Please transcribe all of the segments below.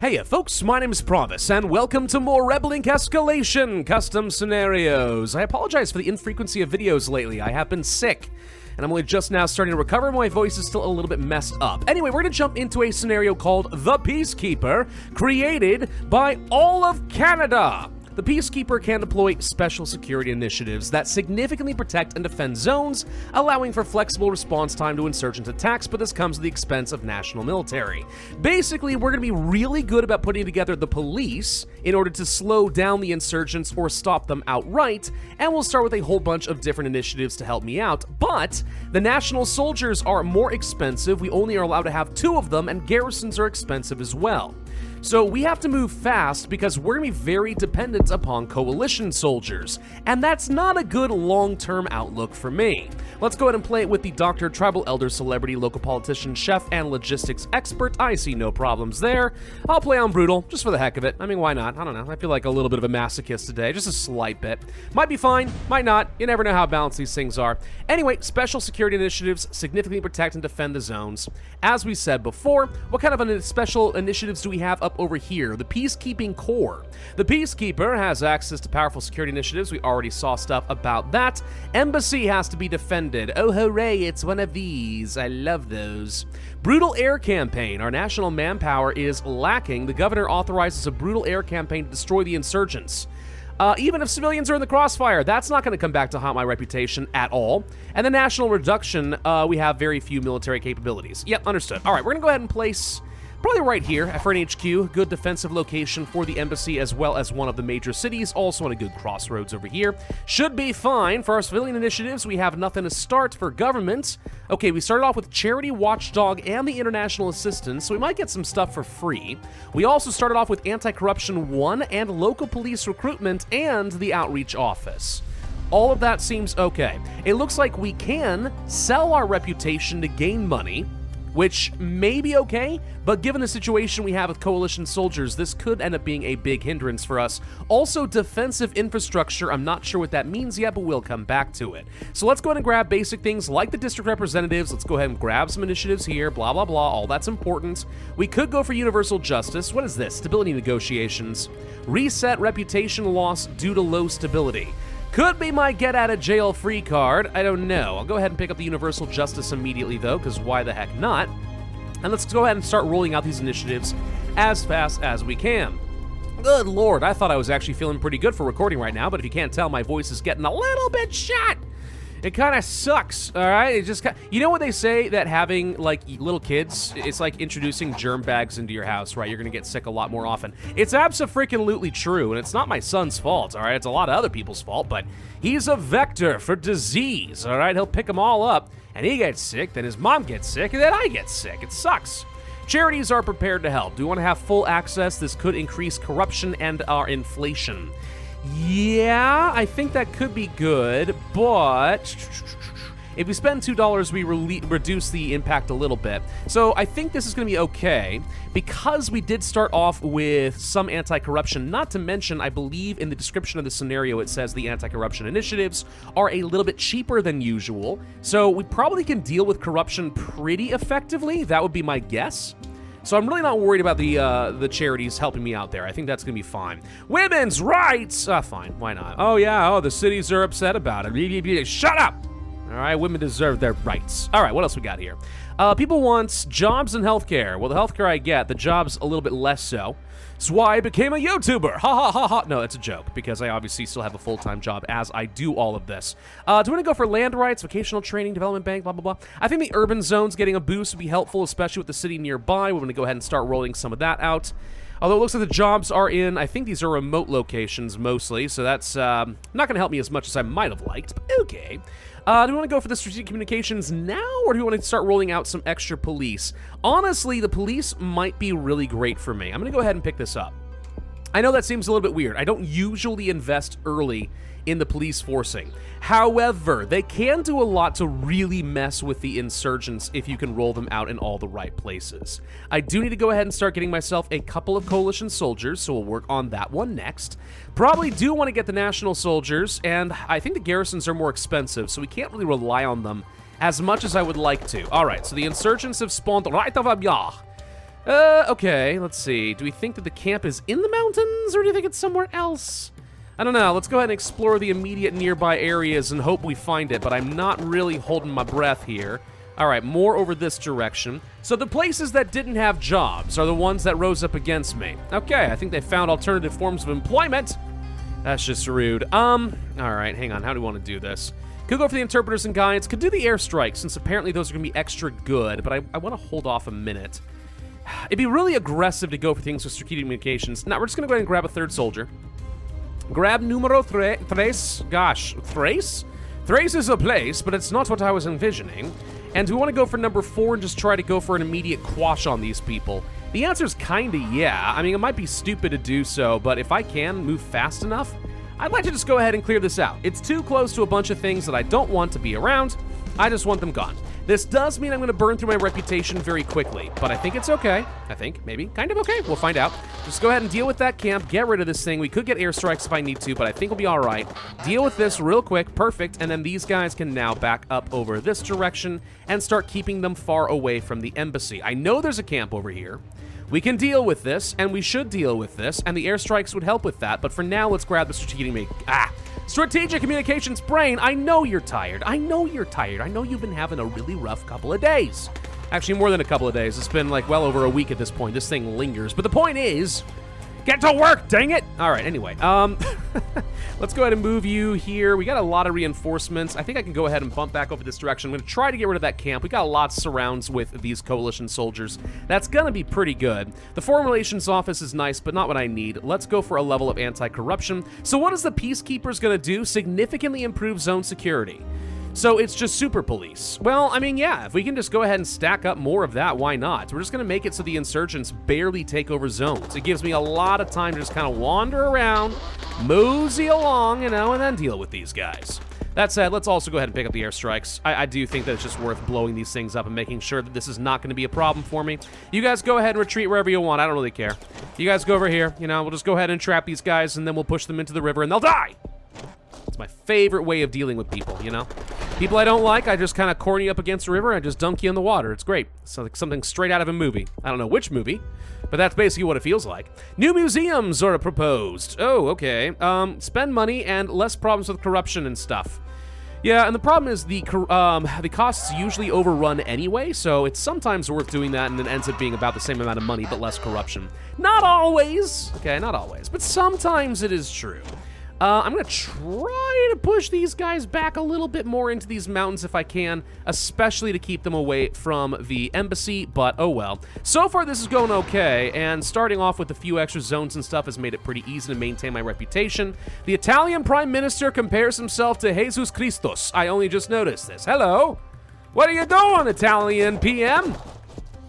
Hey folks, my name is Pravus, and welcome to more Rebel Inc. Escalation Custom Scenarios. I apologize for the infrequency of videos lately. I have been sick, and I'm only just now starting to recover. My voice is still a little bit messed up. Anyway, we're gonna jump into a scenario called The Peacekeeper, created by all of Canada. The Peacekeeper can deploy special security initiatives that significantly protect and defend zones, allowing for flexible response time to insurgent attacks, but this comes at the expense of national military. Basically, we're going to be really good about putting together the police in order to slow down the insurgents or stop them outright, and we'll start with a whole bunch of different initiatives to help me out. But the national soldiers are more expensive. We only are allowed to have 2 of them, and garrisons are expensive as well. So we have to move fast because we're going to be very dependent upon coalition soldiers, and that's not a good long-term outlook for me. Let's go ahead and play it with the doctor, tribal elder, celebrity, local politician, chef, and logistics expert. I see no problems there. I'll play on brutal, just for the heck of it. I mean, why not? I don't know. I feel like a little bit of a masochist today, just a slight bit. Might be fine, might not. You never know how balanced these things are. Anyway, special security initiatives significantly protect and defend the zones. As we said before, what kind of special initiatives do we have up over here? The Peacekeeping Corps. The Peacekeeper has access to powerful security initiatives. We already saw stuff about that. Embassy has to be defended. Oh, hooray, it's one of these. I love those. Brutal air campaign. Our national manpower is lacking. The governor authorizes a brutal air campaign to destroy the insurgents. Even if civilians are in the crossfire, that's not going to come back to haunt my reputation at all. And the national reduction, we have very few military capabilities. Yep, understood. All right, we're going to go ahead and place probably right here for an HQ, good defensive location for the embassy as well as one of the major cities, also on a good crossroads over here. Should be fine. For our civilian initiatives, we have nothing to start for government. Okay, we started off with Charity Watchdog and the International Assistance, so we might get some stuff for free. We also started off with Anti-Corruption 1 and local police recruitment and the Outreach Office. All of that seems okay. It looks like we can sell our reputation to gain money, which may be okay, but given the situation we have with coalition soldiers, this could end up being a big hindrance for us. Also, defensive infrastructure, I'm not sure what that means yet, but we'll come back to it. So let's go ahead and grab basic things like the district representatives. Let's go ahead and grab some initiatives here, blah, blah, blah, all that's important. We could go for universal justice. What is this? Stability negotiations. Reset reputation loss due to low stability. Could be my get-out-of-jail-free card. I don't know. I'll go ahead and pick up the universal justice immediately, though, because why the heck not? And let's go ahead and start rolling out these initiatives as fast as we can. Good lord, I thought I was actually feeling pretty good for recording right now, but if you can't tell, my voice is getting a little bit shot. It kind of sucks, all right? It just, you know what they say, that having, like, little kids, it's like introducing germ bags into your house, right? You're gonna get sick a lot more often. It's abso-freaking-lutely true, and it's not my son's fault, all right? It's a lot of other people's fault, but he's a vector for disease, all right? He'll pick them all up, and he gets sick, then his mom gets sick, and then I get sick. It sucks. Charities are prepared to help. Do we want to have full access? This could increase corruption and our inflation. Yeah, I think that could be good, but if we spend $2, we reduce the impact a little bit. So I think this is going to be okay, because we did start off with some anti-corruption, not to mention, I believe in the description of the scenario, it says the anti-corruption initiatives are a little bit cheaper than usual, so we probably can deal with corruption pretty effectively. That would be my guess. So I'm really not worried about the charities helping me out there. I think that's going to be fine. Women's rights! Fine, why not? Oh yeah, oh, the cities are upset about it. Shut up! All right, women deserve their rights. All right, what else we got here? People want jobs and healthcare. Well, the healthcare I get, the jobs a little bit less so. That's why I became a YouTuber. Ha ha ha ha. No, it's a joke, because I obviously still have a full-time job as I do all of this. Do we want to go for land rights, vocational training, development bank, blah, blah, blah? I think the urban zones getting a boost would be helpful, especially with the city nearby. We're going to go ahead and start rolling some of that out. Although it looks like the jobs are in, I think these are remote locations mostly, so that's not going to help me as much as I might have liked, but okay. Do we want to go for the strategic communications now, or do we want to start rolling out some extra police? Honestly, the police might be really great for me. I'm going to go ahead and pick this up. I know that seems a little bit weird. I don't usually invest early in the police forcing. However, they can do a lot to really mess with the insurgents if you can roll them out in all the right places. I do need to go ahead and start getting myself a couple of coalition soldiers, so we'll work on that one next. Probably do want to get the national soldiers, and I think the garrisons are more expensive, so we can't really rely on them as much as I would like to. All right, so the insurgents have spawned right of Abiyah. Okay, let's see. Do we think that the camp is in the mountains, or do you think it's somewhere else? I don't know. Let's go ahead and explore the immediate nearby areas and hope we find it, but I'm not really holding my breath here. All right, more over this direction. So the places that didn't have jobs are the ones that rose up against me. Okay, I think they found alternative forms of employment. That's just rude. All right, hang on. How do we want to do this? Could go for the interpreters and guides. Could do the airstrikes, since apparently those are going to be extra good, but I want to hold off a minute. It'd be really aggressive to go for things with strategic communications. Now, we're just going to go ahead and grab a third soldier. Grab numero tres. Gosh, Thrace? Thrace is a place, but it's not what I was envisioning. And do we want to go for number 4 and just try to go for an immediate quash on these people? The answer is kinda yeah. I mean, it might be stupid to do so, but if I can move fast enough, I'd like to just go ahead and clear this out. It's too close to a bunch of things that I don't want to be around. I just want them gone. This does mean I'm going to burn through my reputation very quickly, but I think it's okay. I think, maybe, kind of okay. We'll find out. Just go ahead and deal with that camp, get rid of this thing. We could get airstrikes if I need to, but I think we'll be all right. Deal with this real quick, perfect, and then these guys can now back up over this direction and start keeping them far away from the embassy. I know there's a camp over here. We can deal with this, and we should deal with this, and the airstrikes would help with that, but for now, let's grab the strategic communications brain. I know you're tired. I know you're tired. I know you've been having a really rough couple of days. Actually, more than a couple of days. It's been like well over a week at this point. This thing lingers. But the point is, get to work, dang it! All right, anyway, let's go ahead and move you here. We got a lot of reinforcements. I think I can go ahead and bump back over this direction. I'm going to try to get rid of that camp. We got a lot of surrounds with these coalition soldiers. That's going to be pretty good. The Foreign Relations Office is nice, but not what I need. Let's go for a level of anti-corruption. So what is the Peacekeepers going to do? Significantly improve zone security. So it's just super police. Well, I mean, yeah, if we can just go ahead and stack up more of that, why not? We're just going to make it so the insurgents barely take over zones. It gives me a lot of time to just kind of wander around, mosey along, you know, and then deal with these guys. That said, let's also go ahead and pick up the airstrikes. I do think that it's just worth blowing these things up and making sure that this is not going to be a problem for me. You guys go ahead and retreat wherever you want. I don't really care. You guys go over here. You know, we'll just go ahead and trap these guys, and then we'll push them into the river, and they'll die! It's my favorite way of dealing with people, you know? People I don't like, I just kind of corn you up against the river and I just dunk you in the water. It's great. It's like something straight out of a movie. I don't know which movie, but that's basically what it feels like. New museums are proposed. Oh, okay. Spend money and less problems with corruption and stuff. Yeah, and the problem is the costs usually overrun anyway, so it's sometimes worth doing that, and it ends up being about the same amount of money, but less corruption. Not always. Okay, not always, but sometimes it is true. I'm going to try to push these guys back a little bit more into these mountains if I can, especially to keep them away from the embassy, but oh well. So far, this is going okay, and starting off with a few extra zones and stuff has made it pretty easy to maintain my reputation. The Italian Prime Minister compares himself to Jesus Christus. I only just noticed this. Hello? What are you doing, Italian PM?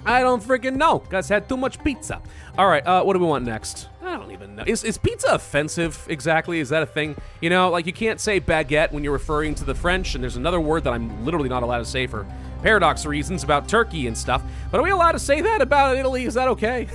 I don't freaking know. Guys had too much pizza. All right, what do we want next? I don't even know. Is pizza offensive exactly? Is that a thing? You know, like you can't say baguette when you're referring to the French, and there's another word that I'm literally not allowed to say for paradox reasons about Turkey and stuff. But are we allowed to say that about Italy? Is that okay?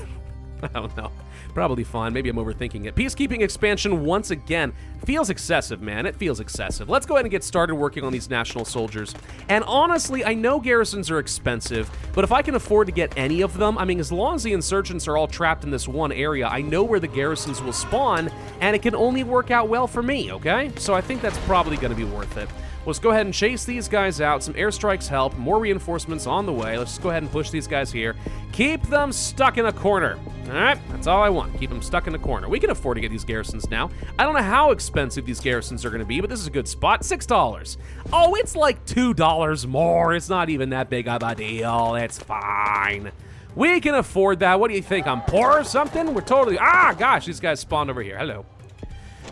I don't know. Probably fine. Maybe I'm overthinking it. Peacekeeping expansion once again. Feels excessive, man. It feels excessive. Let's go ahead and get started working on these national soldiers. And honestly, I know garrisons are expensive, but if I can afford to get any of them, I mean, as long as the insurgents are all trapped in this one area, I know where the garrisons will spawn, and it can only work out well for me, okay? So I think that's probably going to be worth it. Let's go ahead and chase these guys out. Some airstrikes help. More reinforcements on the way. Let's just go ahead and push these guys here. Keep them stuck in a corner. All right, that's all I want. Keep them stuck in a corner. We can afford to get these garrisons now. I don't know how expensive these garrisons are going to be, but this is a good spot. $6. Oh, it's like $2 more. It's not even that big of a deal. It's fine. We can afford that. What do you think? I'm poor or something? We're totally... Ah, gosh, these guys spawned over here. Hello.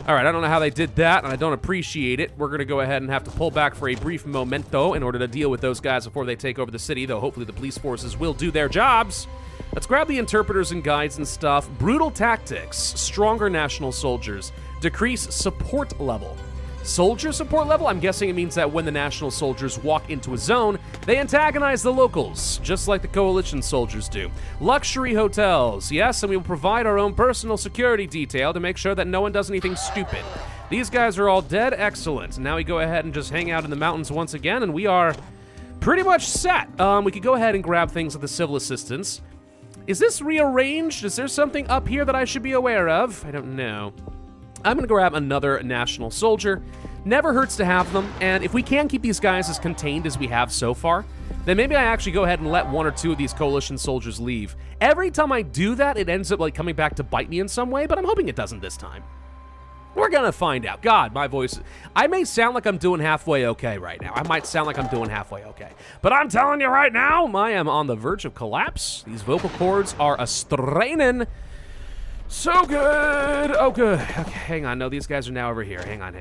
All right, I don't know how they did that, and I don't appreciate it. We're going to go ahead and have to pull back for a brief momento in order to deal with those guys before they take over the city, though hopefully the police forces will do their jobs. Let's grab the interpreters and guides and stuff. Brutal tactics, stronger national soldiers, decrease support level. Soldier support level? I'm guessing it means that when the national soldiers walk into a zone, they antagonize the locals, just like the coalition soldiers do. Luxury hotels, yes, and we will provide our own personal security detail to make sure that no one does anything stupid. These guys are all dead. Excellent. Now we go ahead and just hang out in the mountains once again, and we are pretty much set. We could go ahead and grab things like the civil assistance. Is this rearranged? Is there something up here that I should be aware of? I don't know. I'm gonna grab another national soldier. Never hurts to have them, and if we can keep these guys as contained as we have so far, then maybe I actually go ahead and let one or two of these coalition soldiers leave. Every time I do that, it ends up like coming back to bite me in some way, but I'm hoping it doesn't this time. We're gonna find out. God, my voice, I may sound like I'm doing halfway okay right now. I might sound like I'm doing halfway okay. But I'm telling you right now, I am on the verge of collapse. These vocal cords are a-straining. So good. Oh, good. Okay, hang on. No, these guys are now over here. Hang on.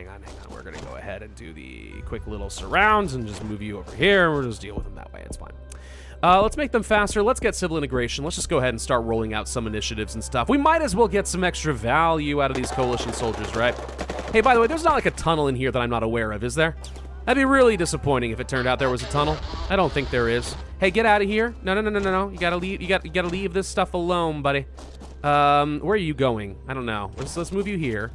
We're going to go ahead and do the quick little surrounds and just move you over here. We'll just deal with them that way. It's fine. Let's make them faster. Let's get civil integration. Let's just go ahead and start rolling out some initiatives and stuff. We might as well get some extra value out of these coalition soldiers, right? Hey, by the way, there's not like a tunnel in here that I'm not aware of, is there? That'd be really disappointing if it turned out there was a tunnel. I don't think there is. Hey, get out of here. No. You gotta leave. You gotta leave this stuff alone, buddy. Where are you going? I don't know. Let's move you here.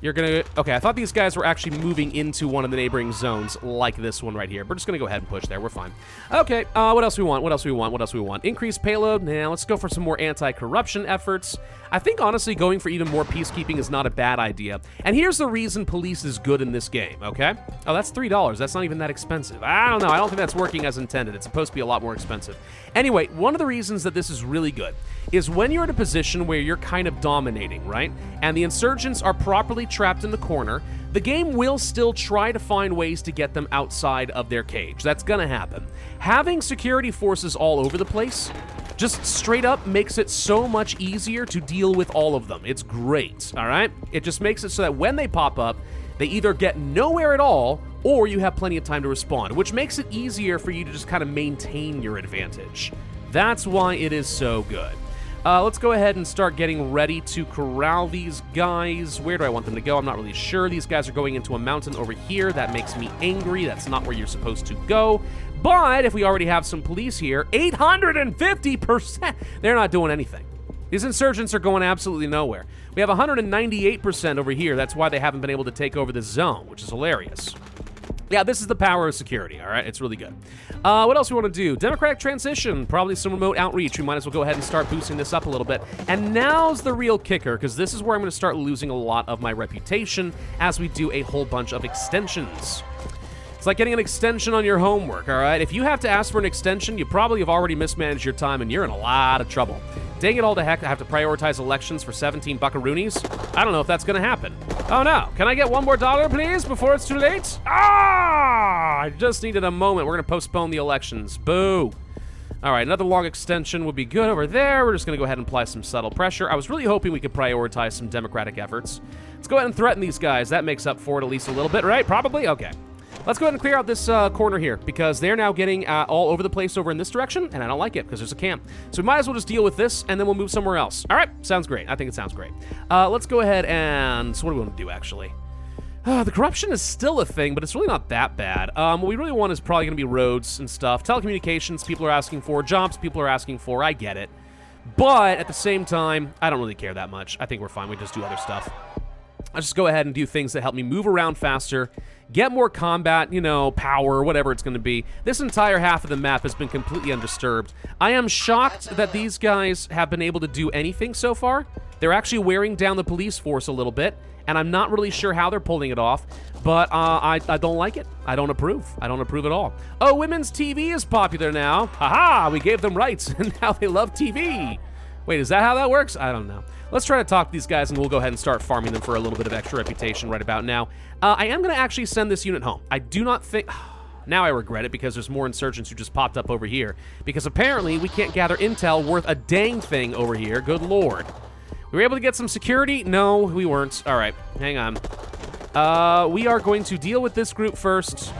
You're gonna... Okay, I thought these guys were actually moving into one of the neighboring zones, like this one right here. We're just gonna go ahead and push there. We're fine. Okay, what else we want? Increased payload. Now, let's go for some more anti-corruption efforts. I think, honestly, going for even more peacekeeping is not a bad idea. And here's the reason police is good in this game, okay? Oh, that's $3. That's not even that expensive. I don't know. I don't think that's working as intended. It's supposed to be a lot more expensive. Anyway, one of the reasons that this is really good is when you're in a position where you're kind of dominating, right? And the insurgents are properly trapped in the corner, the game will still try to find ways to get them outside of their cage. That's gonna happen. Having security forces all over the place just straight up makes it so much easier to deal with all of them. It's great, all right? It just makes it so that when they pop up, they either get nowhere at all, or you have plenty of time to respond, which makes it easier for you to just kind of maintain your advantage. That's why it is so good. Let's go ahead and start getting ready to corral these guys. Where do I want them to go? I'm not really sure. These guys are going into a mountain over here. That makes me angry. That's not where you're supposed to go. But if we already have some police here, 850%, they're not doing anything. These insurgents are going absolutely nowhere. We have 198% over here. That's why they haven't been able to take over this zone, which is hilarious. Yeah, this is the power of security, all right? It's really good. What else we want to do? Democratic transition, probably some remote outreach. We might as well go ahead and start boosting this up a little bit. And now's the real kicker, because this is where I'm going to start losing a lot of my reputation as we do a whole bunch of extensions. It's like getting an extension on your homework, all right? If you have to ask for an extension, you probably have already mismanaged your time, and you're in a lot of trouble. Dang it all to heck, I have to prioritize elections for 17 buckaroonies? I don't know if that's going to happen. Oh, no. Can I get one more dollar, please, before it's too late? Ah! I just needed a moment. We're going to postpone the elections. Boo. All right, another long extension would be good over there. We're just going to go ahead and apply some subtle pressure. I was really hoping we could prioritize some democratic efforts. Let's go ahead and threaten these guys. That makes up for it at least a little bit, right? Probably? Okay. Let's go ahead and clear out this corner here, because they're now getting all over the place over in this direction, and I don't like it, because there's a camp. So we might as well just deal with this, and then we'll move somewhere else. All right, sounds great. I think it sounds great. Let's go ahead and... So what do we want to do, actually? The corruption is still a thing, but it's really not that bad. What we really want is probably going to be roads and stuff. Telecommunications, people are asking for. Jobs, people are asking for. I get it. But at the same time, I don't really care that much. I think we're fine. We just do other stuff. I'll just go ahead and do things that help me move around faster, get more combat, you know, power, whatever it's going to be. This entire half of the map has been completely undisturbed. I am shocked that these guys have been able to do anything so far. They're actually wearing down the police force a little bit, and I'm not really sure how they're pulling it off, but I don't like it. I don't approve. I don't approve at all. Oh, women's TV is popular now. Haha, we gave them rights, and now they love TV. Wait, is that how that works? I don't know. Let's try to talk to these guys, and we'll go ahead and start farming them for a little bit of extra reputation right about now. I am going to actually send this unit home. I do not think... Now I regret it, because there's more insurgents who just popped up over here. Because apparently we can't gather intel worth a dang thing over here. Good lord. We were able to get some security? No, we weren't. All right, hang on. We are going to deal with this group first.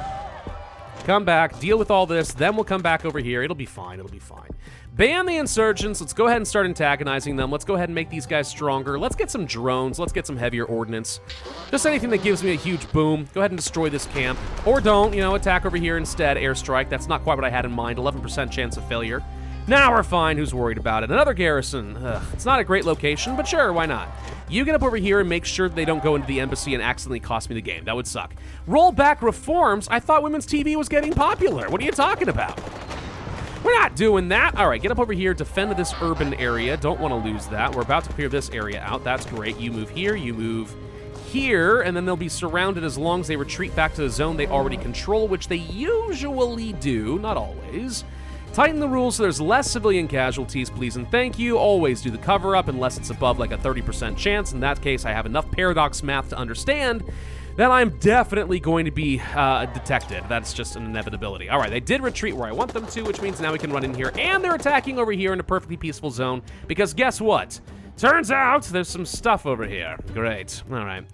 Come back, deal with all this, then we'll come back over here. It'll be fine, it'll be fine. Ban the insurgents. Let's go ahead and start antagonizing them. Let's go ahead and make these guys stronger. Let's get some drones. Let's get some heavier ordnance. Just anything that gives me a huge boom. Go ahead and destroy this camp. Or don't, you know, attack over here instead. Airstrike. That's not quite what I had in mind. 11% chance of failure. Now we're fine. Who's worried about it? Another garrison. It's not a great location, but sure, why not? You get up over here and make sure they don't go into the embassy and accidentally cost me the game. That would suck. Roll back reforms? I thought women's TV was getting popular. What are you talking about? We're not doing that. All right, get up over here, defend this urban area. Don't want to lose that. We're about to clear this area out. That's great. You move here, you move here, and then they'll be surrounded as long as they retreat back to the zone they already control, which they usually do, not always. Tighten the rules so there's less civilian casualties, please and thank you. Always do the cover-up unless it's above like a 30% chance. In that case, I have enough paradox math to understand that I'm definitely going to be detected. That's just an inevitability. All right, they did retreat where I want them to, which means now we can run in here, and they're attacking over here in a perfectly peaceful zone, because guess what? Turns out there's some stuff over here. Great. All right.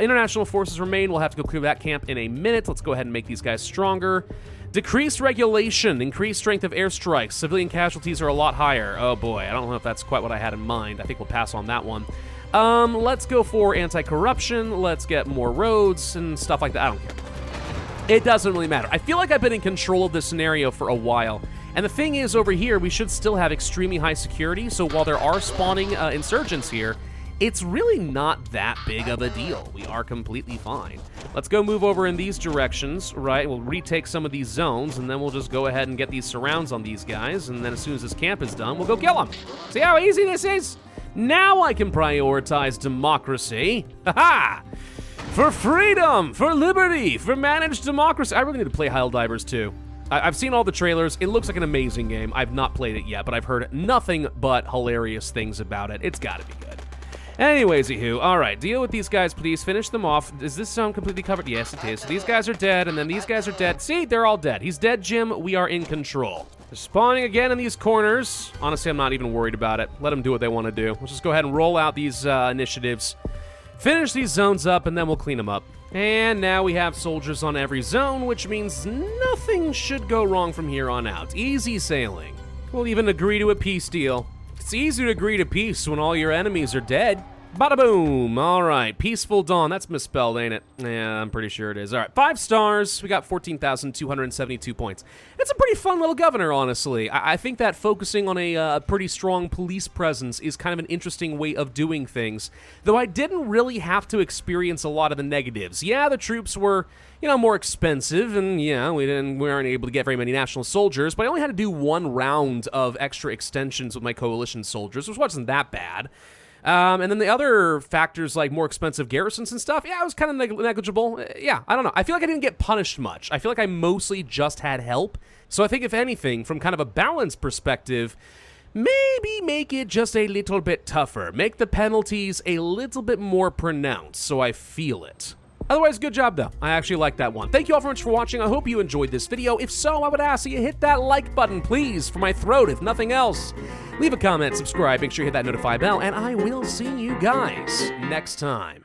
International forces remain. We'll have to go clear that camp in a minute. Let's go ahead and make these guys stronger. Decreased regulation, increased strength of airstrikes. Civilian casualties are a lot higher. Oh boy, I don't know if that's quite what I had in mind. I think we'll pass on that one. Let's go for anti-corruption. Let's get more roads and stuff like that. I don't care. It doesn't really matter. I feel like I've been in control of this scenario for a while. And the thing is, over here, we should still have extremely high security, so while there are spawning insurgents here, it's really not that big of a deal. We are completely fine. Let's go move over in these directions, right? We'll retake some of these zones, and then we'll just go ahead and get these surrounds on these guys, and then as soon as this camp is done, we'll go kill them. See how easy this is? Now I can prioritize democracy. Ha-ha! For freedom, for liberty, for managed democracy. I really need to play Helldivers too. I've seen all the trailers. It looks like an amazing game. I've not played it yet, but I've heard nothing but hilarious things about it. It's gotta be good. Anyways, all right, deal with these guys, please. Finish them off. Is this zone completely covered? Yes, it is. So these guys are dead, and then these guys are dead. See, they're all dead. He's dead, Jim. We are in control. They're spawning again in these corners. Honestly, I'm not even worried about it. Let them do what they want to do. Let's just go ahead and roll out these initiatives. Finish these zones up, and then we'll clean them up. And now we have soldiers on every zone, which means nothing should go wrong from here on out. Easy sailing. We'll even agree to a peace deal. It's easy to agree to peace when all your enemies are dead. Bada boom. All right. Peaceful Dawn. That's misspelled, ain't it? Yeah, I'm pretty sure it is. All right. 5 stars. We got 14,272 points. It's a pretty fun little governor, honestly. I think that focusing on a pretty strong police presence is kind of an interesting way of doing things, though I didn't really have to experience a lot of the negatives. Yeah, the troops were, more expensive, and yeah, we weren't able to get very many national soldiers, but I only had to do 1 round of extra extensions with my coalition soldiers, which wasn't that bad. And then the other factors like more expensive garrisons and stuff, yeah, it was kind of negligible. Yeah, I don't know. I feel like I didn't get punished much. I feel like I mostly just had help. So I think if anything, from kind of a balance perspective, maybe make it just a little bit tougher. Make the penalties a little bit more pronounced so I feel it. Otherwise, good job, though. I actually like that one. Thank you all very much for watching. I hope you enjoyed this video. If so, I would ask that you hit that like button, please, for my throat, if nothing else. Leave a comment, subscribe, make sure you hit that notify bell, and I will see you guys next time.